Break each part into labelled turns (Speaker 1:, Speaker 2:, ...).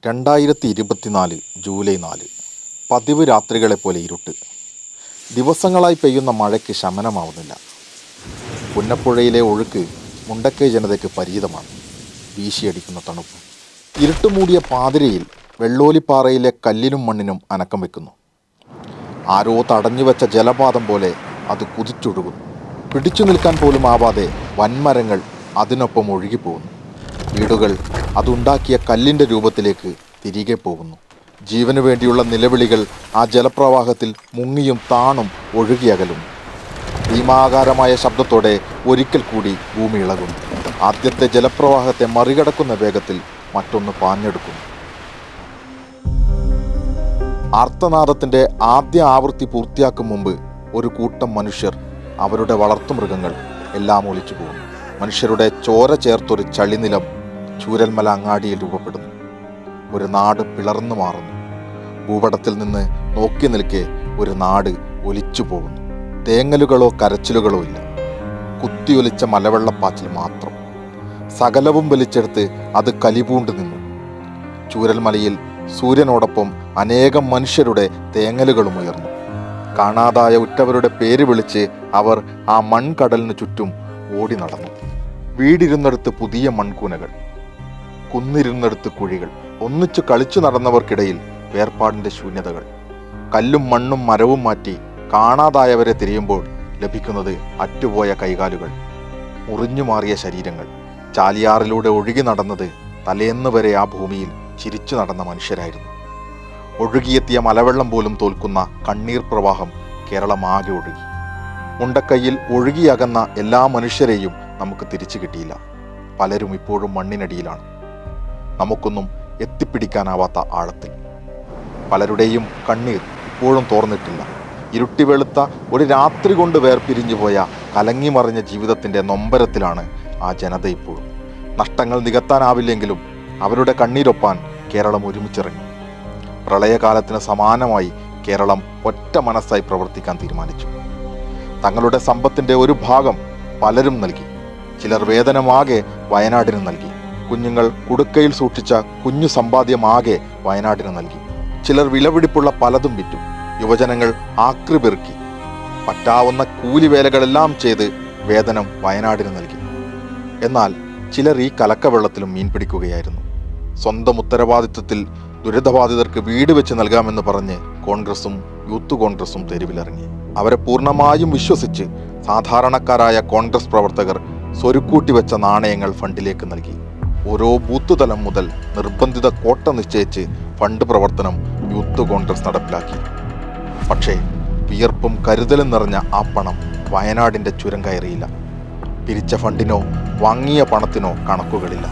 Speaker 1: 2024 July 4. പതിവ് രാത്രികളെപ്പോലെ ഇരുട്ട്. ദിവസങ്ങളായി പെയ്യുന്ന മഴയ്ക്ക് ശമനമാവുന്നില്ല. പുന്നപ്പുഴയിലെ ഒഴുക്ക് മുണ്ടക്കൈ ജനതയ്ക്ക് പരിചിതമാണ്. വീശിയടിക്കുന്ന തണുപ്പ്. ഇരുട്ടുമൂടിയ പാതിരയിൽ വെള്ളോലിപ്പാറയിലെ കല്ലിനും മണ്ണിനും അനക്കം വെക്കുന്നു. ആരോ തടഞ്ഞുവെച്ച ജലപാതം പോലെ അത് കുതിച്ചൊഴുകുന്നു. പിടിച്ചു നിൽക്കാൻ പോലും ആവാതെ വൻമരങ്ങൾ അതിനൊപ്പം ഒഴുകിപ്പോകുന്നു. വീടുകൾ അതുണ്ടാക്കിയ കല്ലിൻ്റെ രൂപത്തിലേക്ക് തിരികെ പോകുന്നു. ജീവന് വേണ്ടിയുള്ള നിലവിളികൾ ആ ജലപ്രവാഹത്തിൽ മുങ്ങിയും താണും ഒഴുകിയകലുന്നു. ഭീമാകാരമായ ശബ്ദത്തോടെ ഒരിക്കൽ കൂടി ഭൂമി ഇളകുന്നു. ആദ്യത്തെ ജലപ്രവാഹത്തെ മറികടക്കുന്ന വേഗത്തിൽ മറ്റൊന്ന് പാഞ്ഞെടുക്കുന്നു. ആർത്തനാദത്തിൻ്റെ ആദ്യ ആവൃത്തി പൂർത്തിയാക്കും മുമ്പ് ഒരു കൂട്ടം മനുഷ്യർ, അവരുടെ വളർത്തുമൃഗങ്ങൾ എല്ലാം ഒലിച്ചു പോകുന്നു. മനുഷ്യരുടെ ചോര ചേർത്തൊരു ചളിനിലം ചൂരൽമല അങ്ങാടിയിൽ രൂപപ്പെടുന്നു. ഒരു നാട് പിളർന്നു മാറുന്നു. ഭൂപടത്തിൽ നിന്ന് നോക്കി നിൽക്കെ ഒരു നാട് ഒലിച്ചു പോകുന്നു. തേങ്ങലുകളോ കരച്ചിലുകളോ ഇല്ല. കുത്തിയൊലിച്ച മലവെള്ളപ്പാച്ചിൽ മാത്രം. സകലവും വലിച്ചെടുത്ത് അത് കലിപൂണ്ട് നിന്നു. ചൂരൽമലയിൽ സൂര്യനോടൊപ്പം അനേകം മനുഷ്യരുടെ തേങ്ങലുകളും ഉയർന്നു. കാണാതായ ഉറ്റവരുടെ പേര് വിളിച്ച് അവർ ആ മൺകടലിനു ചുറ്റും ഓടി നടന്നു. വീടിരുന്നിടത്ത് പുതിയ മൺകൂനകൾ, കുന്നിരുന്നിടത്ത് കുഴികൾ. ഒന്നിച്ചു കളിച്ചു നടന്നവർക്കിടയിൽ വേർപാടിൻ്റെ ശൂന്യതകൾ. കല്ലും മണ്ണും മരവും മാറ്റി കാണാതായവരെ തിരയുമ്പോൾ ലഭിക്കുന്നത് അറ്റുപോയ കൈകാലുകൾ, മുറിഞ്ഞു മാറിയ ശരീരങ്ങൾ. ചാലിയാറിലൂടെ ഒഴുകി നടന്നത് തലേന്ന് വരെ ആ ഭൂമിയിൽ ചിരിച്ചു നടന്ന മനുഷ്യരായിരുന്നു. ഒഴുകിയെത്തിയ മലവെള്ളം പോലും തോൽക്കുന്ന കണ്ണീർ പ്രവാഹം കേരളമാകെ ഒഴുകി. മുണ്ടക്കൈയിൽ ഒഴുകിയകന്ന എല്ലാ മനുഷ്യരെയും നമുക്ക് തിരിച്ചു കിട്ടിയില്ല. പലരും ഇപ്പോഴും മണ്ണിനടിയിലാണ്, നമുക്കൊന്നും എത്തിപ്പിടിക്കാനാവാത്ത ആഴത്തിൽ. പലരുടെയും കണ്ണീർ ഇപ്പോഴും തോർന്നിട്ടില്ല. ഇരുട്ടി വെളുത്ത ഒരു രാത്രി കൊണ്ട് വേർപിരിഞ്ഞു പോയ കലങ്ങിമറിഞ്ഞ ജീവിതത്തിൻ്റെ നൊമ്പരത്തിലാണ് ആ ജനത ഇപ്പോഴും. നഷ്ടങ്ങൾ നികത്താനാവില്ലെങ്കിലും അവരുടെ കണ്ണീരൊപ്പാൻ കേരളം ഒരുമിച്ചിറങ്ങി. പ്രളയകാലത്തിന് സമാനമായി കേരളം ഒറ്റ മനസ്സായി പ്രവർത്തിക്കാൻ തീരുമാനിച്ചു. തങ്ങളുടെ സമ്പത്തിൻ്റെ ഒരു ഭാഗം പലരും നൽകി. ചിലർ വേതനമാകെ വയനാടിന് നൽകി. കുഞ്ഞുങ്ങൾ കുടുക്കയിൽ സൂക്ഷിച്ച കുഞ്ഞു സമ്പാദ്യമാകെ വയനാടിന് നൽകി. ചിലർ വിലപിടിപ്പുള്ള പലതും വിറ്റു. യുവജനങ്ങൾ ആക്രി പെറുക്കി. പറ്റാവുന്ന കൂലിവേലകളെല്ലാം ചെയ്ത് വേതനം വയനാടിന് നൽകി. എന്നാൽ ചിലർ ഈ കലക്കവെള്ളത്തിലും മീൻ പിടിക്കുകയായിരുന്നു. സ്വന്തം ഉത്തരവാദിത്വത്തിൽ ദുരിതബാധിതർക്ക് വീട് വെച്ച് നൽകാമെന്ന് പറഞ്ഞ് കോൺഗ്രസും യൂത്ത് കോൺഗ്രസും തെരുവിലിറങ്ങി. അവരെ പൂർണ്ണമായും വിശ്വസിച്ച് സാധാരണക്കാരായ കോൺഗ്രസ് പ്രവർത്തകർ സ്വരുക്കൂട്ടി വെച്ച നാണയങ്ങൾ ഫണ്ടിലേക്ക് നൽകി. ഓരോ ബൂത്ത് തലം മുതൽ നിർബന്ധിത കോട്ട നിശ്ചയിച്ച് ഫണ്ട് പ്രവർത്തനം യൂത്ത് കോൺഗ്രസ് നടപ്പിലാക്കി. പക്ഷേ വിയർപ്പും കരുതലും നിറഞ്ഞ ആ പണം വയനാടിൻ്റെ ചുരം കയറിയില്ല. പിരിച്ച ഫണ്ടിനോ വാങ്ങിയ പണത്തിനോ കണക്കുകളില്ല.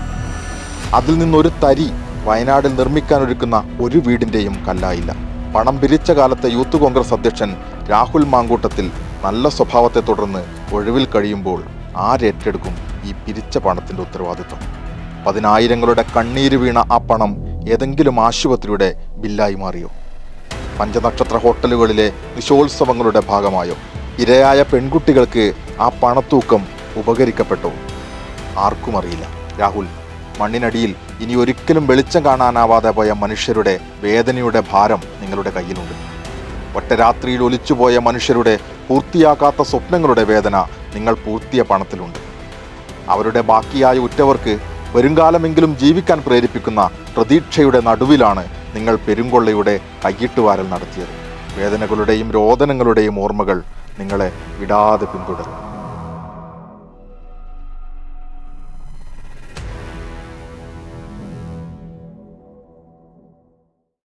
Speaker 1: അതിൽ നിന്നൊരു തരി വയനാടിൽ നിർമ്മിക്കാനൊരുക്കുന്ന ഒരു വീടിൻ്റെയും കല്ലായില്ല. പണം പിരിച്ച കാലത്തെ യൂത്ത് കോൺഗ്രസ് അധ്യക്ഷൻ രാഹുൽ മാങ്കൂട്ടത്തിൽ നല്ല സ്വഭാവത്തെ തുടർന്ന് ഒഴിവിൽ കഴിയുമ്പോൾ ആരേറ്റെടുക്കും ഈ പിരിച്ച പണത്തിൻ്റെ ഉത്തരവാദിത്വം? പതിനായിരങ്ങളുടെ കണ്ണീര് വീണ ആ പണം ഏതെങ്കിലും ആശുപത്രിയുടെ ബില്ലായി മാറിയോ? പഞ്ചനക്ഷത്ര ഹോട്ടലുകളിലെ നിശോത്സവങ്ങളുടെ ഭാഗമായോ? ഇരയായ പെൺകുട്ടികൾക്ക് ആ പണത്തൂക്കം ഉപകരിക്കപ്പെട്ടോ? ആർക്കും അറിയില്ല. രാഹുൽ, മണ്ണിനടിയിൽ ഇനി ഒരിക്കലും വെളിച്ചം കാണാനാവാതെ പോയ മനുഷ്യരുടെ വേദനയുടെ ഭാരം നിങ്ങളുടെ കയ്യിലുണ്ട്. ഒറ്റ രാത്രിയിൽ ഒലിച്ചുപോയ മനുഷ്യരുടെ പൂർത്തിയാക്കാത്ത സ്വപ്നങ്ങളുടെ വേദന നിങ്ങൾ പൂർത്തിയ പണത്തിലുണ്ട്. അവരുടെ ബാക്കിയായ ഉറ്റവർക്ക് വരുംകാലമെങ്കിലും ജീവിക്കാൻ പ്രേരിപ്പിക്കുന്ന പ്രതീക്ഷയുടെ നടുവിലാണ് നിങ്ങൾ പെരുങ്കൊള്ളയുടെ കയ്യിട്ടുവാരൽ നടത്തിയത്. വേദനകളുടെയും രോദനങ്ങളുടെയും ഓർമ്മകൾ നിങ്ങളെ വിടാതെ പിന്തുടരും.